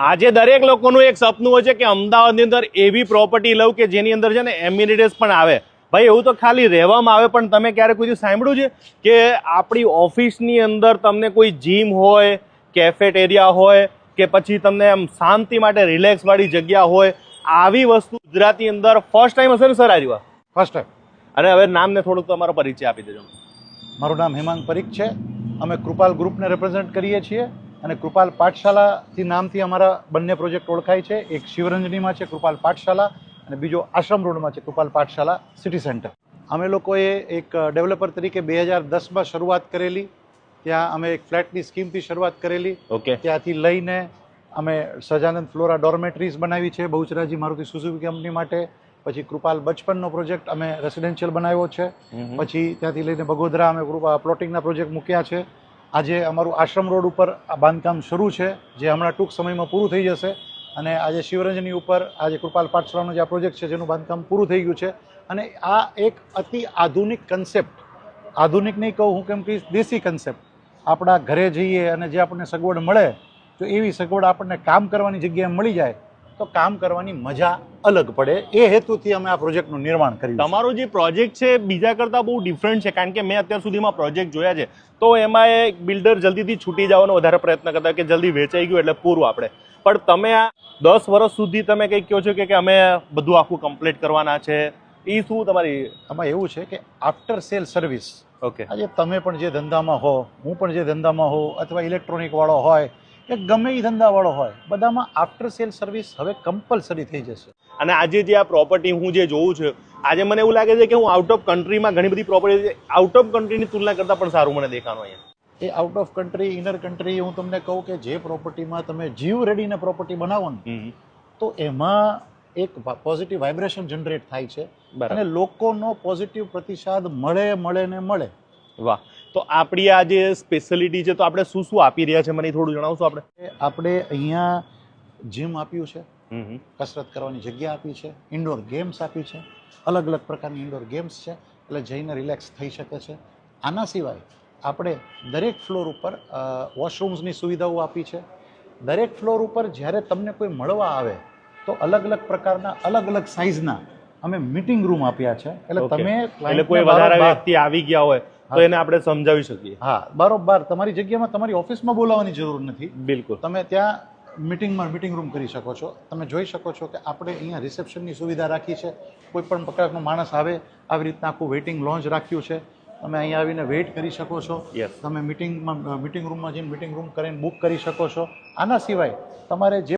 આજે દરેક લોકોનું એક સપનું હોય છે કે અમદાવાદની અંદર એવી પ્રોપર્ટી લઉં કે જેની અંદર છે ને એમ્યુનિટીઝ પણ આવે. ભાઈ એવું તો ખાલી રહેવામાં આવે, પણ તમે ક્યારે કોઈ સાંભળ્યું છે કે આપણી ઓફિસની અંદર તમને કોઈ જીમ હોય, કેફેટેરિયા હોય કે પછી તમને આમ શાંતિ માટે રિલેક્સ વાળી જગ્યા હોય, આવી વસ્તુ ગુજરાતની અંદર ફર્સ્ટ ટાઈમ હશે ને સર? Ajwa first time. અને હવે નામને થોડુંક તમારો પરિચય આપી દેજો. મારું નામ હેમાંગ પરીખ છે. અમે કૃપાલ ગ્રુપને રિપ્રેઝેન્ટ કરીએ છીએ અને કૃપાલ પાઠશાલાથી નામથી અમારા બંને પ્રોજેક્ટ ઓળખાય છે. એક શિવરંજનીમાં છે કૃપાલ પાઠશાલા અને બીજો આશ્રમ રોડમાં છે કૃપાલ પાઠશાલા સિટી સેન્ટર. અમે લોકોએ એક ડેવલપર તરીકે 2010માં શરૂઆત કરેલી. ત્યાં અમે એક ફ્લેટની સ્કીમથી શરૂઆત કરેલી. ઓકે. ત્યાંથી લઈને અમે સહજાનંદ ફ્લોરા ડોર્મેટરીઝ બનાવી છે બહુચરાજી મારુતિ સુઝુકી કંપની માટે. પછી કૃપાલ બચપનનો પ્રોજેક્ટ અમે રેસિડેન્શિયલ બનાવ્યો છે. પછી ત્યાંથી લઈને બગોદરા અમે પ્લોટિંગના પ્રોજેક્ટ મૂક્યા છે. આજે અમારું આશ્રમ રોડ ઉપર આ બાંધકામ શરૂ છે, જે હમણાં ટૂંક સમયમાં પૂરું થઈ જશે. અને આજે શિવરંજની ઉપર આજે કૃપાલ પાઠશાલાનો જે આ પ્રોજેક્ટ છે જેનું બાંધકામ પૂરું થઈ ગયું છે. અને આ એક અતિ આધુનિક કન્સેપ્ટ, આધુનિક નહીં કહું હું, કેમ કે દેશી કન્સેપ્ટ. આપણા ઘરે જઈએ અને જે આપણને સગવડ મળે, તો એવી સગવડ આપણને કામ કરવાની જગ્યાએ મળી જાય તો કામ કરવાની મજા અલગ પડે. એ હેતુથી અમે આ પ્રોજેક્ટનું નિર્માણ કર્યું. તમારો જે પ્રોજેક્ટ છે બીજા કરતાં બહુ ડિફરન્ટ છે, કારણ કે મેં અત્યાર સુધીમાં પ્રોજેક્ટ જોયા છે તો એમાં એક બિલ્ડર જલ્દીથી છૂટી જવાનો વધારે પ્રયત્ન કરતા કે જલ્દી વેચાઈ ગયું એટલે પૂરું આપણે. પણ તમે આ 10 વર્ષ સુધી તમે કંઈક કહો છો કે અમે બધું આખું કમ્પ્લીટ કરવાના છે, એ શું તમારી? આમાં એવું છે કે આફ્ટર સેલ સર્વિસ. ઓકે. આજે તમે પણ જે ધંધામાં હો, હું પણ જે ધંધામાં હો, અથવા ઇલેક્ટ્રોનિક વાળો હોય કે ગમે એ ધંધાવાળો હોય, બધામાં આફ્ટર સેલ સર્વિસ હવે કમ્પલસરી થઈ જશે. અને આજે જે આ પ્રોપર્ટી હું જે જોઉં છું, આજે મને એવું લાગે છે કે હું આઉટ ઓફ કન્ટ્રીમાં ઘણી બધી પ્રોપર્ટી આઉટ ઓફ કન્ટ્રીની તુલના કરતાં પણ સારું મને દેખાનું અહીંયા. એ out of country, inner country, હું તમને કહું કે જે પ્રોપર્ટીમાં તમે જીવ રેડીને પ્રોપર્ટી બનાવો ને, તો એમાં એક પોઝિટિવ વાઇબ્રેશન જનરેટ થાય છે અને લોકોનો પોઝિટિવ પ્રતિસાદ મળે. વાહ. તો આપણી આ જે સ્પેશિયાલિટી છે, તો આપણે શું શું આપી રહ્યા છે મને થોડું જણાવશો? આપણે અહીંયા જીમ આપ્યું છે, કસરત કરવાની જગ્યા આપી છે, ઇન્ડોર ગેમ્સ આપી છે, અલગ અલગ પ્રકારની ઇન્ડોર ગેમ્સ છે, એટલે જઈને રિલેક્સ થઈ શકે છે. આના સિવાય આપણે દરેક ફ્લોર ઉપર વોશરૂમ્સની સુવિધાઓ આપી છે. દરેક ફ્લોર ઉપર જ્યારે તમને કોઈ મળવા આવે તો અલગ અલગ પ્રકારના અલગ અલગ સાઇઝના અમે મીટિંગ રૂમ આપ્યા છે. એટલે તમે કોઈ વધારે વ્યક્તિ આવી ગયા હોય તો એને આપણે સમજાવી શકીએ. હા, બરોબર. તમારી જગ્યામાં તમારી ઓફિસમાં બોલાવવાની જરૂર નથી. બિલકુલ. તમે ત્યાં મીટિંગ રૂમ કરી શકો છો. તમે જોઈ શકો છો કે આપણે અહીંયા રિસેપ્શનની સુવિધા રાખી છે. કોઈ પણ પ્રકારનો માણસ આવે આવી રીતના આખું વેઇટિંગ લોન્જ રાખ્યું છે. તમે અહીંયા આવીને વેઇટ કરી શકો છો. તમે મીટિંગ રૂમમાં જઈને મીટિંગ રૂમ કરીને બુક કરી શકો છો. આના સિવાય તમારે જે